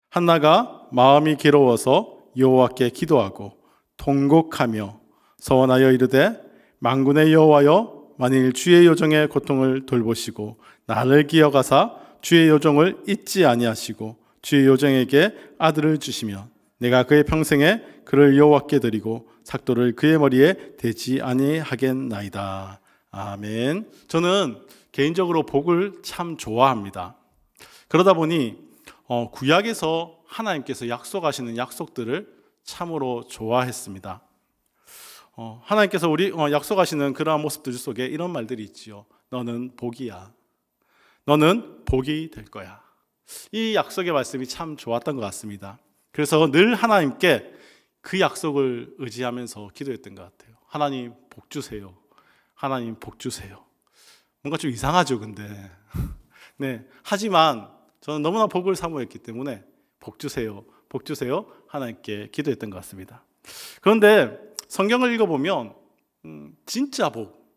한나가 마음이 괴로워서 여호와께 기도하고 통곡하며 서원하여 이르되 만군의 여호와여, 만일 주의 요정의 고통을 돌보시고 나를 기억하사 주의 요정을 잊지 아니하시고 주의 요정에게 아들을 주시면 내가 그의 평생에 그를 여호와께 드리고 삭도를 그의 머리에 대지 아니하겠나이다. 아멘. 저는 개인적으로 복을 참 좋아합니다. 그러다 보니 구약에서 하나님께서 약속하시는 약속들을 참으로 좋아했습니다. 하나님께서 우리 약속하시는 그러한 모습들 속에 이런 말들이 있지요. 너는 복이야. 너는 복이 될 거야. 이 약속의 말씀이 참 좋았던 것 같습니다. 그래서 늘 하나님께 그 약속을 의지하면서 기도했던 것 같아요. 하나님 복 주세요. 하나님 복 주세요. 뭔가 좀 이상하죠, 근데. 네. 하지만 저는 너무나 복을 사모했기 때문에 복 주세요, 복 주세요 하나님께 기도했던 것 같습니다. 그런데 성경을 읽어보면 진짜 복,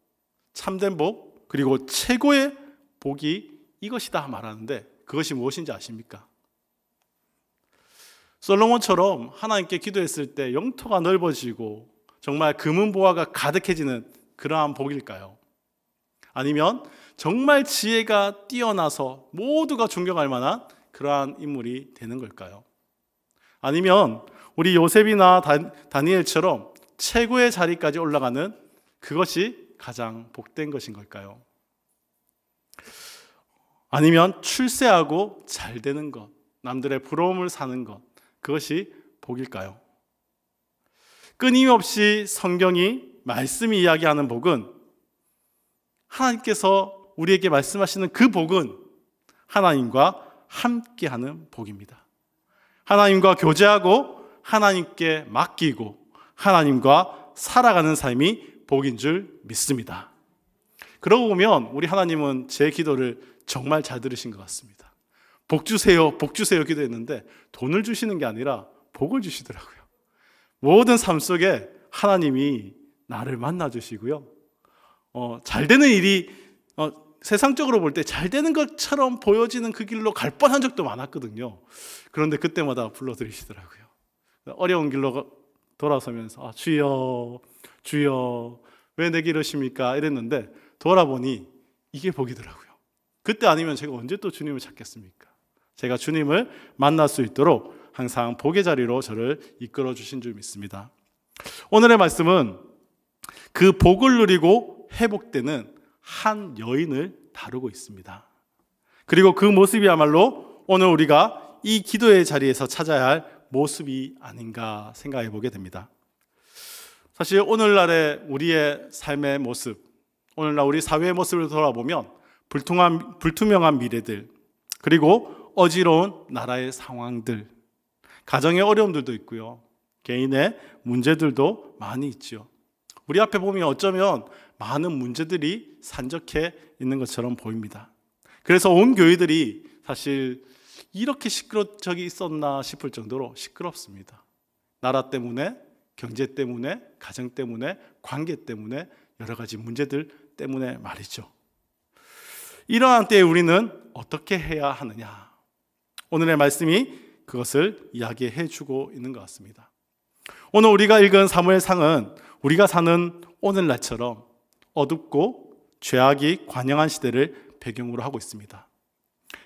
참된 복, 그리고 최고의 복이 이것이다 말하는데 그것이 무엇인지 아십니까? 솔로몬처럼 하나님께 기도했을 때 영토가 넓어지고 정말 금은보화가 가득해지는 그러한 복일까요? 아니면 정말 지혜가 뛰어나서 모두가 존경할 만한 그러한 인물이 되는 걸까요? 아니면 우리 요셉이나 다니엘처럼 최고의 자리까지 올라가는 그것이 가장 복된 것인 걸까요? 아니면 출세하고 잘 되는 것, 남들의 부러움을 사는 것, 그것이 복일까요? 끊임없이 성경이 말씀이 이야기하는 복은 하나님께서 우리에게 말씀하시는 그 복은 하나님과 함께하는 복입니다. 하나님과 교제하고 하나님께 맡기고 하나님과 살아가는 삶이 복인 줄 믿습니다. 그러고 보면 우리 하나님은 제 기도를 정말 잘 들으신 것 같습니다. 복 주세요, 복 주세요 기도했는데 돈을 주시는 게 아니라 복을 주시더라고요. 모든 삶 속에 하나님이 나를 만나주시고요. 잘 되는 일이 세상적으로 볼 때 잘 되는 것처럼 보여지는 그 길로 갈 뻔한 적도 많았거든요. 그런데 그때마다 불러드리시더라고요. 어려운 길로 돌아서면서 주여, 주여 왜 내게 이러십니까? 이랬는데 돌아보니 이게 복이더라고요. 그때 아니면 제가 언제 또 주님을 찾겠습니까? 제가 주님을 만날 수 있도록 항상 복의 자리로 저를 이끌어 주신 줄 믿습니다. 오늘의 말씀은 그 복을 누리고 회복되는 한 여인을 다루고 있습니다. 그리고 그 모습이야말로 오늘 우리가 이 기도의 자리에서 찾아야 할 모습이 아닌가 생각해 보게 됩니다. 사실 오늘날의 우리의 삶의 모습, 오늘날 우리 사회의 모습을 돌아보면 불투명한 미래들, 그리고 어지러운 나라의 상황들, 가정의 어려움들도 있고요. 개인의 문제들도 많이 있죠. 우리 앞에 보면 어쩌면 많은 문제들이 산적해 있는 것처럼 보입니다. 그래서 온 교회들이 사실 이렇게 시끄러운 적이 있었나 싶을 정도로 시끄럽습니다. 나라 때문에, 경제 때문에, 가정 때문에, 관계 때문에, 여러 가지 문제들 때문에 말이죠. 이러한 때에 우리는 어떻게 해야 하느냐? 오늘의 말씀이 그것을 이야기해 주고 있는 것 같습니다. 오늘 우리가 읽은 사무엘상은 우리가 사는 오늘날처럼 어둡고 죄악이 관영한 시대를 배경으로 하고 있습니다.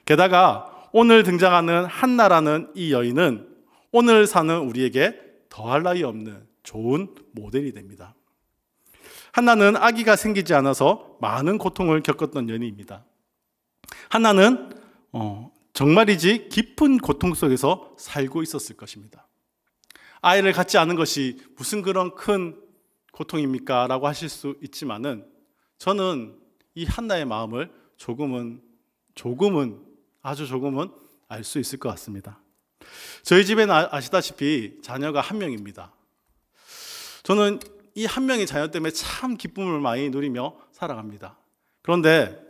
게다가 오늘 등장하는 한나라는 이 여인은 오늘 사는 우리에게 더할 나위 없는 좋은 모델이 됩니다. 한나는 아기가 생기지 않아서 많은 고통을 겪었던 여인입니다. 한나는 정말이지 깊은 고통 속에서 살고 있었을 것입니다. 아이를 갖지 않은 것이 무슨 그런 큰 고통입니까? 라고 하실 수 있지만은 저는 이 한나의 마음을 아주 조금은 알 수 있을 것 같습니다. 저희 집에는 아시다시피 자녀가 한 명입니다. 저는 이 한 명의 자녀 때문에 참 기쁨을 많이 누리며 살아갑니다. 그런데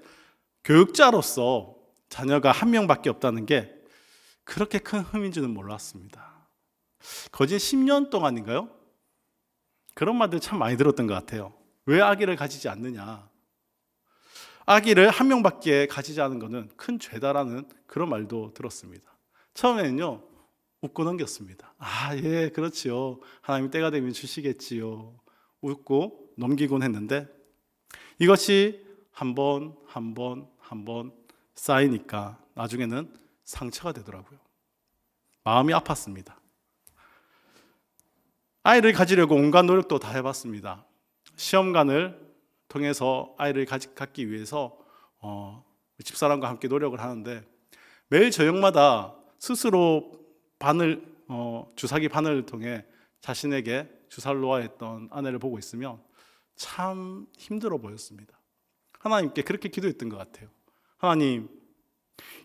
교육자로서 자녀가 한 명밖에 없다는 게 그렇게 큰 흠인 줄은 몰랐습니다. 거진 10년 동안인가요? 그런 말들 참 많이 들었던 것 같아요. 왜 아기를 가지지 않느냐? 아기를 한 명밖에 가지지 않은 것은 큰 죄다라는 그런 말도 들었습니다. 처음에는요, 웃고 넘겼습니다. 아, 예, 그렇지요. 하나님 때가 되면 주시겠지요. 웃고 넘기곤 했는데 이것이 한 번 쌓이니까 나중에는 상처가 되더라고요. 마음이 아팠습니다. 아이를 가지려고 온갖 노력도 다 해봤습니다. 시험관을 통해서 아이를 갖기 위해서 집사람과 함께 노력을 하는데 매일 저녁마다 스스로 주사기 바늘을 통해 자신에게 주사를 놓아야 했던 아내를 보고 있으면 참 힘들어 보였습니다. 하나님께 그렇게 기도했던 것 같아요. 하나님,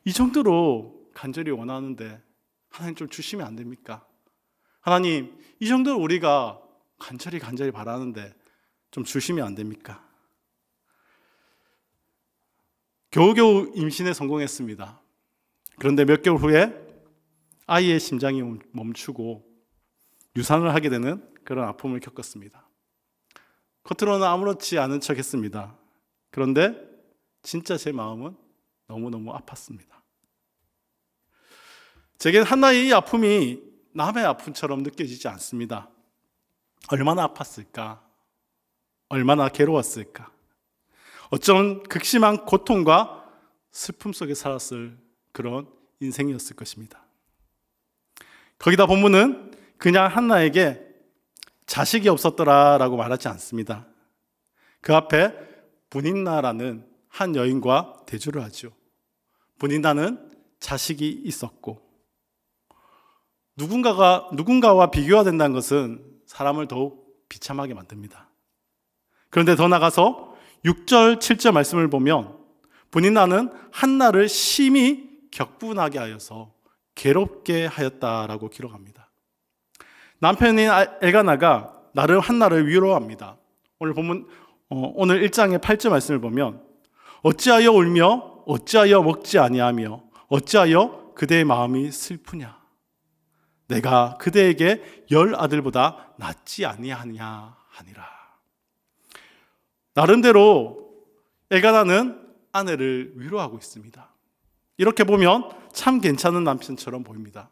이 정도로 간절히 원하는데 하나님 좀 주시면 안 됩니까? 하나님, 이 정도로 우리가 간절히 바라는데 좀 주시면 안 됩니까? 겨우겨우 임신에 성공했습니다. 그런데 몇 개월 후에 아이의 심장이 멈추고 유산을 하게 되는 그런 아픔을 겪었습니다. 겉으로는 아무렇지 않은 척 했습니다. 그런데 진짜 제 마음은 너무너무 아팠습니다. 제겐 한나의 이 아픔이 남의 아픔처럼 느껴지지 않습니다. 얼마나 아팠을까? 얼마나 괴로웠을까? 어쩌면 극심한 고통과 슬픔 속에 살았을 그런 인생이었을 것입니다. 거기다 본문은 그냥 한나에게 자식이 없었더라라고 말하지 않습니다. 그 앞에 분인나라는 한 여인과 대조를 하죠. 분인나는 자식이 있었고 누군가와 비교가 된다는 것은 사람을 더욱 비참하게 만듭니다. 그런데 더 나가서 6절, 7절 말씀을 보면 분인나는 한나를 심히 격분하게 하여서 괴롭게 하였다라고 기록합니다. 남편인 엘가나가 나름 한나를 위로합니다. 오늘 1장의 8절 말씀을 보면 어찌하여 울며 어찌하여 먹지 아니하며 어찌하여 그대의 마음이 슬프냐 내가 그대에게 10 아들보다 낫지 아니하냐 하니라. 나름대로 엘가나는 아내를 위로하고 있습니다. 이렇게 보면 참 괜찮은 남편처럼 보입니다.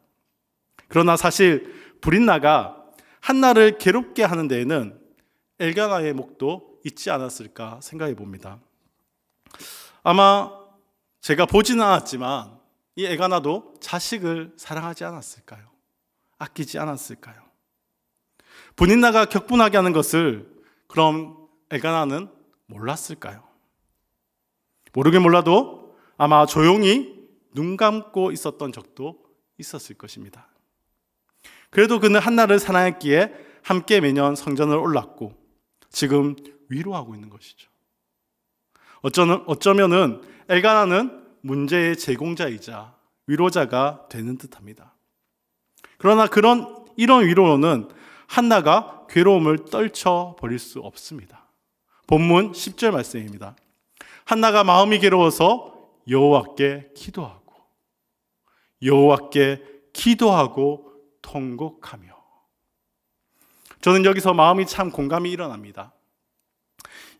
그러나 사실 브린나가 한나를 괴롭게 하는 데에는 엘가나의 목도 있지 않았을까 생각해 봅니다. 아마 제가 보지는 않았지만 이 엘가나도 자식을 사랑하지 않았을까요? 아끼지 않았을까요? 브린나가 격분하게 하는 것을 그럼 엘가나는 몰랐을까요? 모르긴 몰라도 아마 조용히 눈 감고 있었던 적도 있었을 것입니다. 그래도 그는 한나를 사랑했기에 함께 매년 성전을 올랐고 지금 위로하고 있는 것이죠. 어쩌면은 엘가나는 문제의 제공자이자 위로자가 되는 듯합니다. 그러나 이런 위로는 한나가 괴로움을 떨쳐버릴 수 없습니다. 본문 10절 말씀입니다. 한나가 마음이 괴로워서 여호와께 기도하고 통곡하며. 저는 여기서 마음이 참 공감이 일어납니다.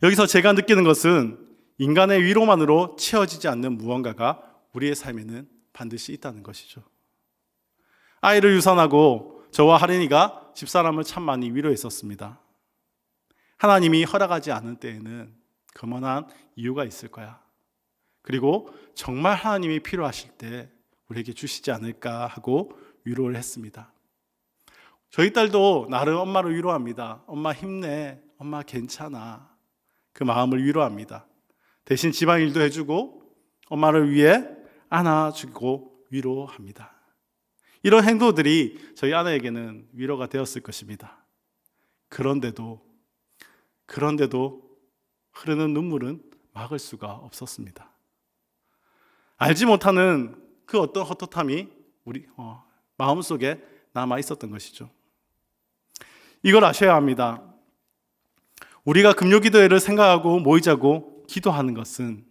여기서 제가 느끼는 것은 인간의 위로만으로 채워지지 않는 무언가가 우리의 삶에는 반드시 있다는 것이죠. 아이를 유산하고 저와 하린이가 집사람을 참 많이 위로했었습니다. 하나님이 허락하지 않을 때에는 그만한 이유가 있을 거야. 그리고 정말 하나님이 필요하실 때 우리에게 주시지 않을까 하고 위로를 했습니다. 저희 딸도 나름 엄마를 위로합니다. 엄마 힘내, 엄마 괜찮아. 그 마음을 위로합니다. 대신 집안일도 해주고 엄마를 위해 안아주고 위로합니다. 이런 행동들이 저희 아내에게는 위로가 되었을 것입니다. 그런데도 흐르는 눈물은 막을 수가 없었습니다. 알지 못하는 그 어떤 헛헛함이 우리 마음속에 남아 있었던 것이죠. 이걸 아셔야 합니다. 우리가 금요기도회를 생각하고 모이자고 기도하는 것은,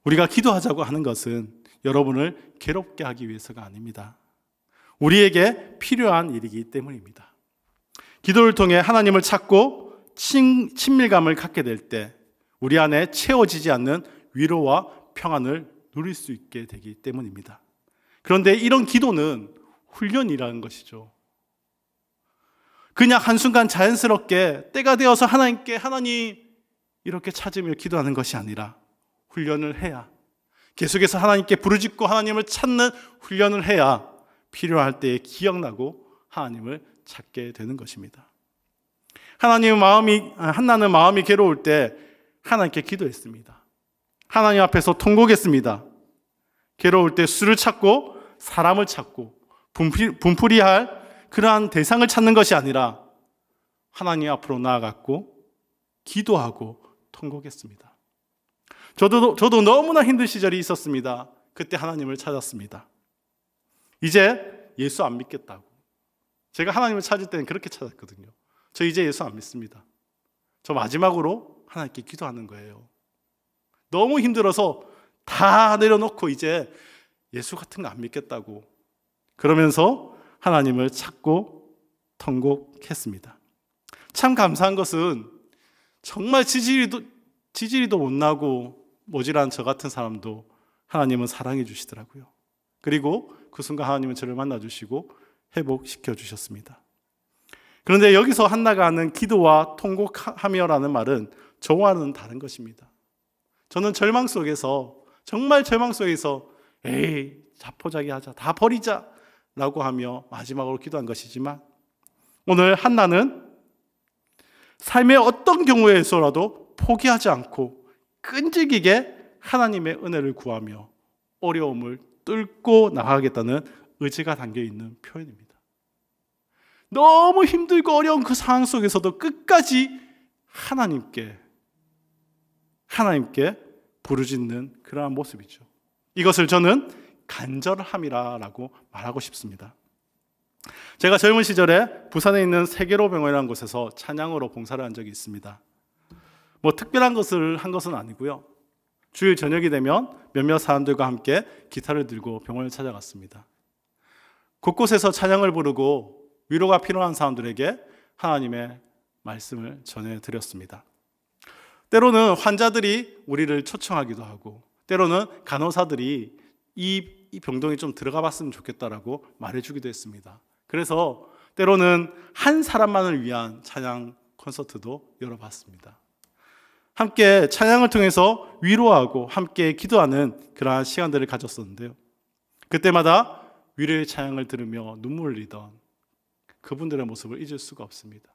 우리가 기도하자고 하는 것은 여러분을 괴롭게 하기 위해서가 아닙니다. 우리에게 필요한 일이기 때문입니다. 기도를 통해 하나님을 찾고 친밀감을 갖게 될 때 우리 안에 채워지지 않는 위로와 평안을 누릴 수 있게 되기 때문입니다. 그런데 이런 기도는 훈련이라는 것이죠. 그냥 한순간 자연스럽게 때가 되어서 하나님께 하나님 이렇게 찾으며 기도하는 것이 아니라 훈련을 해야, 계속해서 하나님께 부르짖고 하나님을 찾는 훈련을 해야 필요할 때에 기억나고 하나님을 찾게 되는 것입니다. 한나는 마음이 괴로울 때 하나님께 기도했습니다. 하나님 앞에서 통곡했습니다. 괴로울 때 수를 찾고 사람을 찾고 분풀이할 그러한 대상을 찾는 것이 아니라 하나님 앞으로 나아갔고 기도하고 통곡했습니다. 저도 너무나 힘든 시절이 있었습니다. 그때 하나님을 찾았습니다. 이제 예수 안 믿겠다고. 제가 하나님을 찾을 때는 그렇게 찾았거든요. 저 이제 예수 안 믿습니다. 저 마지막으로 하나님께 기도하는 거예요. 너무 힘들어서 다 내려놓고 이제 예수 같은 거 안 믿겠다고. 그러면서 하나님을 찾고 통곡했습니다. 참 감사한 것은 정말 지지리도 못 나고 모질한 저 같은 사람도 하나님은 사랑해 주시더라고요. 그리고 그 순간 하나님은 저를 만나주시고 회복시켜 주셨습니다. 그런데 여기서 한나가 하는 기도와 통곡하며라는 말은 저와는 다른 것입니다. 저는 절망 속에서, 정말 절망 속에서 에이 자포자기하자, 다 버리자 라고 하며 마지막으로 기도한 것이지만, 오늘 한나는 삶의 어떤 경우에서라도 포기하지 않고 끈질기게 하나님의 은혜를 구하며 어려움을 뚫고 나가겠다는 의지가 담겨있는 표현입니다. 너무 힘들고 어려운 그 상황 속에서도 끝까지 하나님께 부르짖는 그러한 모습이죠. 이것을 저는 간절함이라고 말하고 싶습니다. 제가 젊은 시절에 부산에 있는 세계로병원이라는 곳에서 찬양으로 봉사를 한 적이 있습니다. 뭐 특별한 것을 한 것은 아니고요. 주일 저녁이 되면 몇몇 사람들과 함께 기타를 들고 병원을 찾아갔습니다. 곳곳에서 찬양을 부르고 위로가 필요한 사람들에게 하나님의 말씀을 전해드렸습니다. 때로는 환자들이 우리를 초청하기도 하고, 때로는 간호사들이 이 병동에 좀 들어가 봤으면 좋겠다라고 말해주기도 했습니다. 그래서 때로는 한 사람만을 위한 찬양 콘서트도 열어봤습니다. 함께 찬양을 통해서 위로하고 함께 기도하는 그러한 시간들을 가졌었는데요. 그때마다 위로의 찬양을 들으며 눈물을 흘리던 그분들의 모습을 잊을 수가 없습니다.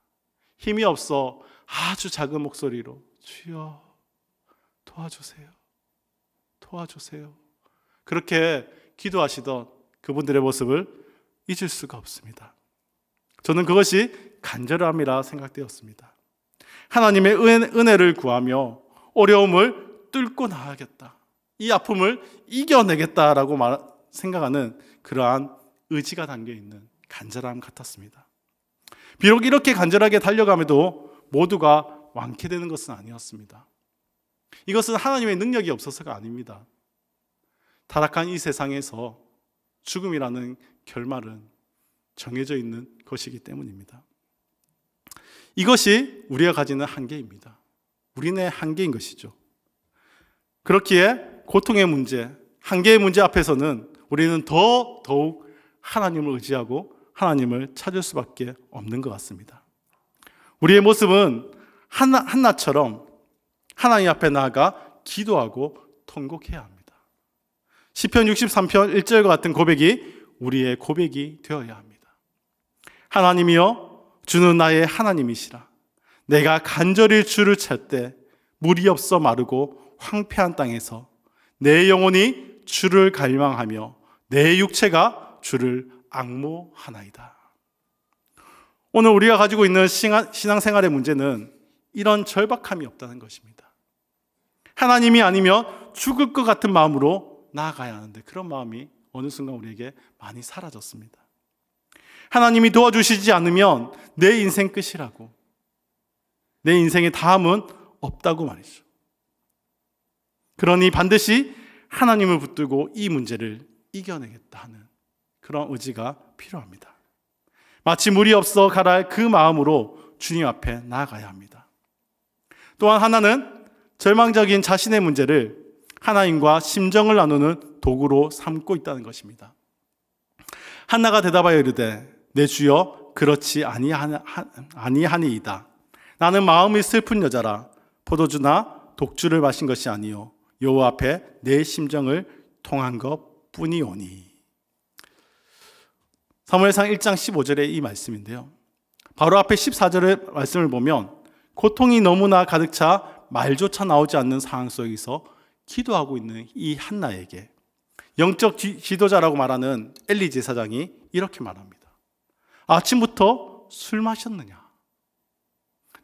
힘이 없어 아주 작은 목소리로 주여 도와주세요, 도와주세요, 그렇게 기도하시던 그분들의 모습을 잊을 수가 없습니다. 저는 그것이 간절함이라 생각되었습니다. 하나님의 은혜를 구하며 어려움을 뚫고 나가겠다, 이 아픔을 이겨내겠다라고 생각하는 그러한 의지가 담겨있는 간절함 같았습니다. 비록 이렇게 간절하게 달려감에도 모두가 완쾌되는 것은 아니었습니다. 이것은 하나님의 능력이 없어서가 아닙니다. 타락한 이 세상에서 죽음이라는 결말은 정해져 있는 것이기 때문입니다. 이것이 우리가 가지는 한계입니다. 우리네 한계인 것이죠. 그렇기에 고통의 문제, 한계의 문제 앞에서는 우리는 더욱 하나님을 의지하고 하나님을 찾을 수밖에 없는 것 같습니다. 우리의 모습은 한나처럼 하나님 앞에 나아가 기도하고 통곡해야 합니다. 시편 63편 1절과 같은 고백이 우리의 고백이 되어야 합니다. 하나님이여, 주는 나의 하나님이시라. 내가 간절히 주를 찾을 때 물이 없어 마르고 황폐한 땅에서 내 영혼이 주를 갈망하며 내 육체가 주를 앙모하나이다. 오늘 우리가 가지고 있는 신앙생활의 문제는 이런 절박함이 없다는 것입니다. 하나님이 아니면 죽을 것 같은 마음으로 나아가야 하는데 그런 마음이 어느 순간 우리에게 많이 사라졌습니다. 하나님이 도와주시지 않으면 내 인생 끝이라고, 내 인생의 다음은 없다고 말이죠. 그러니 반드시 하나님을 붙들고 이 문제를 이겨내겠다 하는 그런 의지가 필요합니다. 마치 물이 없어 가라할 그 마음으로 주님 앞에 나아가야 합니다. 또한 하나는 절망적인 자신의 문제를 하나님과 심정을 나누는 도구로 삼고 있다는 것입니다. 한나가 대답하여 이르되 내 주여 그렇지 아니하니이다. 나는 마음이 슬픈 여자라 포도주나 독주를 마신 것이 아니요 여호와 앞에 내 심정을 통한 것 뿐이오니. 사무엘상 1장 15절의 이 말씀인데요, 바로 앞에 14절의 말씀을 보면 고통이 너무나 가득 차 말조차 나오지 않는 상황 속에서 기도하고 있는 이 한나에게 영적 지도자라고 말하는 엘리 제사장이 이렇게 말합니다. 아침부터 술 마셨느냐?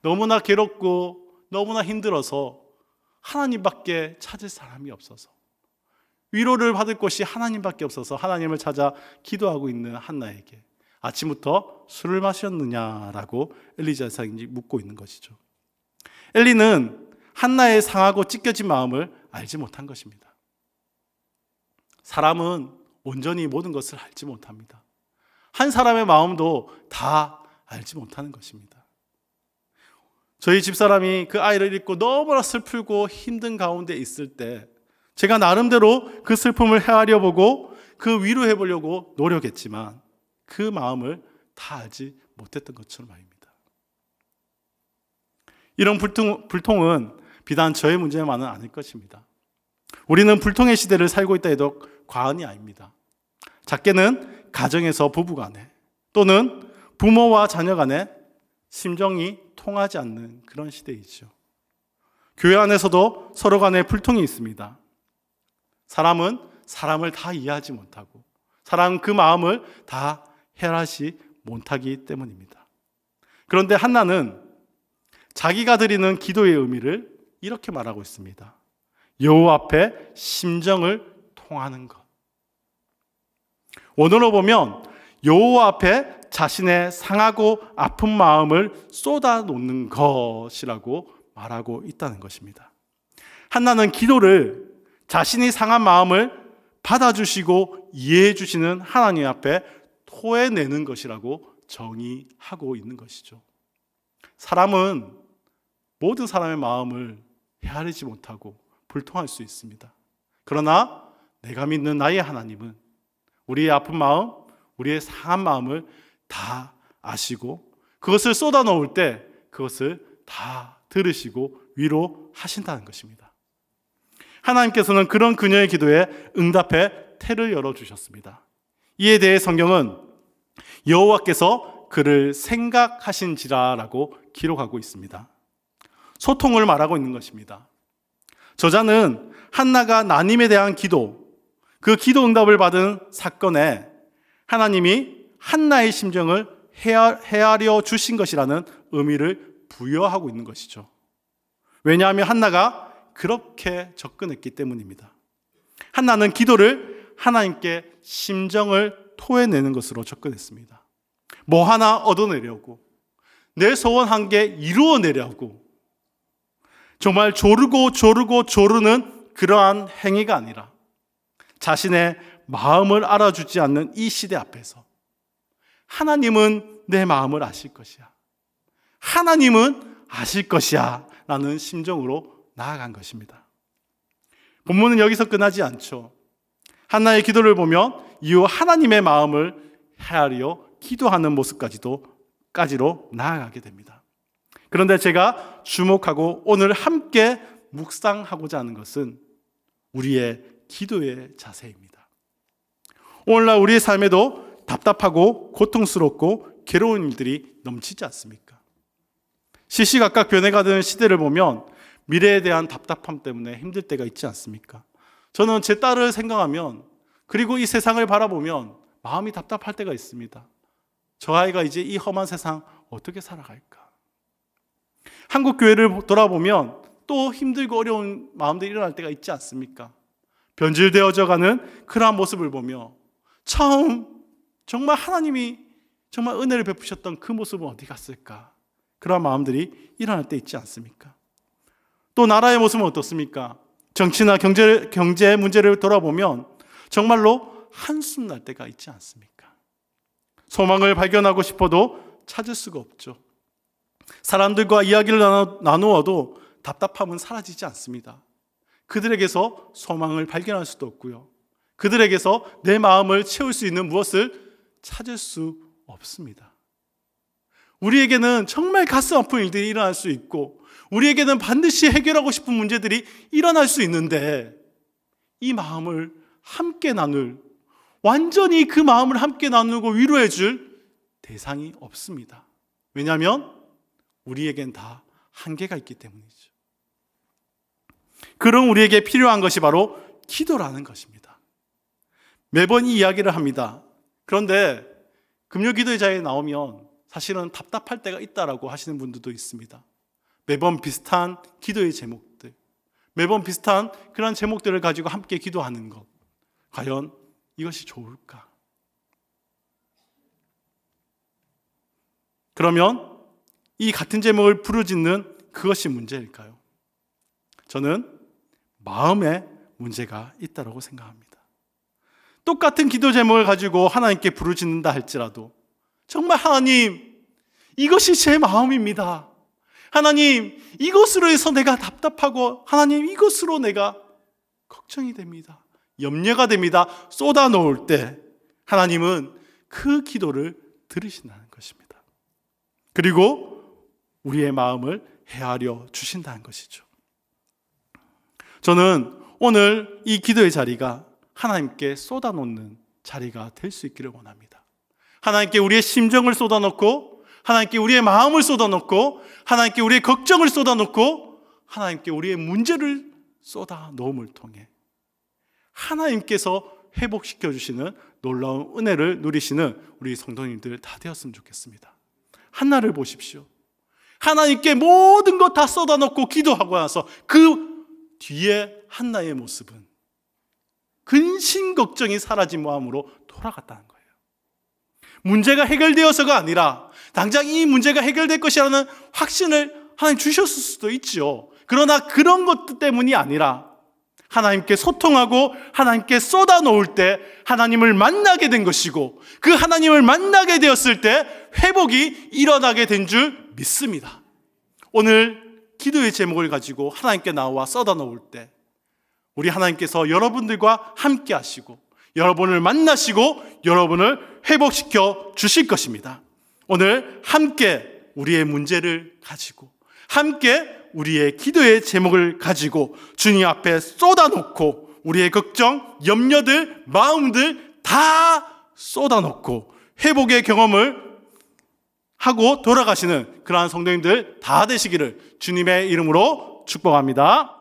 너무나 괴롭고 너무나 힘들어서 하나님밖에 찾을 사람이 없어서, 위로를 받을 곳이 하나님밖에 없어서 하나님을 찾아 기도하고 있는 한나에게 아침부터 술을 마셨느냐라고 엘리 제사장이 묻고 있는 것이죠. 엘리는 한나의 상하고 찢겨진 마음을 알지 못한 것입니다. 사람은 온전히 모든 것을 알지 못합니다. 한 사람의 마음도 다 알지 못하는 것입니다. 저희 집사람이 그 아이를 잃고 너무나 슬프고 힘든 가운데 있을 때 제가 나름대로 그 슬픔을 헤아려 보고 그 위로해 보려고 노력했지만 그 마음을 다 알지 못했던 것처럼 말입니다. 이런 불통은 비단 저의 문제만은 아닐 것입니다. 우리는 불통의 시대를 살고 있다 해도 과언이 아닙니다. 작게는 가정에서 부부간에 또는 부모와 자녀 간에 심정이 통하지 않는 그런 시대이죠. 교회 안에서도 서로 간에 불통이 있습니다. 사람은 사람을 다 이해하지 못하고 사람 그 마음을 다 헤아리지 못하기 때문입니다. 그런데 한나는 자기가 드리는 기도의 의미를 이렇게 말하고 있습니다. 여호와 앞에 심정을 통하는 것. 원어로 보면 여호와 앞에 자신의 상하고 아픈 마음을 쏟아놓는 것이라고 말하고 있다는 것입니다. 한나는 기도를 자신이 상한 마음을 받아주시고 이해해 주시는 하나님 앞에 토해내는 것이라고 정의하고 있는 것이죠. 사람은 모든 사람의 마음을 헤아리지 못하고 불통할 수 있습니다. 그러나 내가 믿는 나의 하나님은 우리의 아픈 마음, 우리의 상한 마음을 다 아시고 그것을 쏟아놓을 때 그것을 다 들으시고 위로하신다는 것입니다. 하나님께서는 그런 그녀의 기도에 응답해 태를 열어주셨습니다. 이에 대해 성경은 여호와께서 그를 생각하신지라라고 기록하고 있습니다. 소통을 말하고 있는 것입니다. 저자는 한나가 나님에 대한 기도, 그 기도 응답을 받은 사건에 하나님이 한나의 심정을 헤아려 주신 것이라는 의미를 부여하고 있는 것이죠. 왜냐하면 한나가 그렇게 접근했기 때문입니다. 한나는 기도를 하나님께 심정을 토해내는 것으로 접근했습니다. 뭐 하나 얻어내려고, 내 소원한 게 이루어내려고, 정말 조르는 그러한 행위가 아니라 자신의 마음을 알아주지 않는 이 시대 앞에서 하나님은 내 마음을 아실 것이야, 하나님은 아실 것이야 라는 심정으로 나아간 것입니다. 본문은 여기서 끝나지 않죠. 한나의 기도를 보면 이후 하나님의 마음을 헤아려 기도하는 모습까지로 나아가게 됩니다. 그런데 제가 주목하고 오늘 함께 묵상하고자 하는 것은 우리의 기도의 자세입니다. 오늘날 우리의 삶에도 답답하고 고통스럽고 괴로운 일들이 넘치지 않습니까? 시시각각 변해가는 시대를 보면 미래에 대한 답답함 때문에 힘들 때가 있지 않습니까? 저는 제 딸을 생각하면, 그리고 이 세상을 바라보면 마음이 답답할 때가 있습니다. 저 아이가 이제 이 험한 세상 어떻게 살아갈까? 한국 교회를 돌아보면 또 힘들고 어려운 마음들이 일어날 때가 있지 않습니까? 변질되어져 가는 그러한 모습을 보며 처음 정말 하나님이 정말 은혜를 베푸셨던 그 모습은 어디 갔을까? 그러한 마음들이 일어날 때 있지 않습니까? 또 나라의 모습은 어떻습니까? 정치나 경제 문제를 돌아보면 정말로 한숨 날 때가 있지 않습니까? 소망을 발견하고 싶어도 찾을 수가 없죠. 사람들과 이야기를 나누어도 답답함은 사라지지 않습니다. 그들에게서 소망을 발견할 수도 없고요. 그들에게서 내 마음을 채울 수 있는 무엇을 찾을 수 없습니다. 우리에게는 정말 가슴 아픈 일들이 일어날 수 있고 우리에게는 반드시 해결하고 싶은 문제들이 일어날 수 있는데 이 마음을 함께 나눌, 완전히 그 마음을 함께 나누고 위로해 줄 대상이 없습니다. 왜냐하면 우리에겐 다 한계가 있기 때문이죠. 그럼 우리에게 필요한 것이 바로 기도라는 것입니다. 매번 이 이야기를 합니다. 그런데 금요기도의 자리에 나오면 사실은 답답할 때가 있다라고 하시는 분들도 있습니다. 매번 비슷한 기도의 제목들, 매번 비슷한 그런 제목들을 가지고 함께 기도하는 것, 과연 이것이 좋을까? 그러면 이 같은 제목을 부르짖는 그것이 문제일까요? 저는 마음에 문제가 있다고 생각합니다. 똑같은 기도 제목을 가지고 하나님께 부르짖는다 할지라도 정말 하나님, 이것이 제 마음입니다. 하나님, 이것으로 해서 내가 답답하고 하나님, 이것으로 내가 걱정이 됩니다. 염려가 됩니다. 쏟아놓을 때 하나님은 그 기도를 들으신다는 것입니다. 그리고 우리의 마음을 헤아려 주신다는 것이죠. 저는 오늘 이 기도의 자리가 하나님께 쏟아놓는 자리가 될 수 있기를 원합니다. 하나님께 우리의 심정을 쏟아놓고 하나님께 우리의 마음을 쏟아놓고 하나님께 우리의 걱정을 쏟아놓고 하나님께 우리의 문제를 쏟아놓음을 통해 하나님께서 회복시켜 주시는 놀라운 은혜를 누리시는 우리 성도님들 다 되었으면 좋겠습니다. 한나를 보십시오. 하나님께 모든 것 다 쏟아놓고 기도하고 나서 그 뒤에 한나의 모습은 근심 걱정이 사라진 마음으로 돌아갔다는 거예요. 문제가 해결되어서가 아니라 당장 이 문제가 해결될 것이라는 확신을 하나님 주셨을 수도 있죠. 그러나 그런 것 때문이 아니라 하나님께 소통하고 하나님께 쏟아놓을 때 하나님을 만나게 된 것이고 그 하나님을 만나게 되었을 때 회복이 일어나게 된 줄 믿습니다. 오늘 기도의 제목을 가지고 하나님께 나와 쏟아놓을 때 우리 하나님께서 여러분들과 함께 하시고 여러분을 만나시고 여러분을 회복시켜 주실 것입니다. 오늘 함께 우리의 문제를 가지고 함께 우리의 기도의 제목을 가지고 주님 앞에 쏟아놓고 우리의 걱정, 염려들, 마음들 다 쏟아놓고 회복의 경험을 하고 돌아가시는 그러한 성도님들 다 되시기를 주님의 이름으로 축복합니다.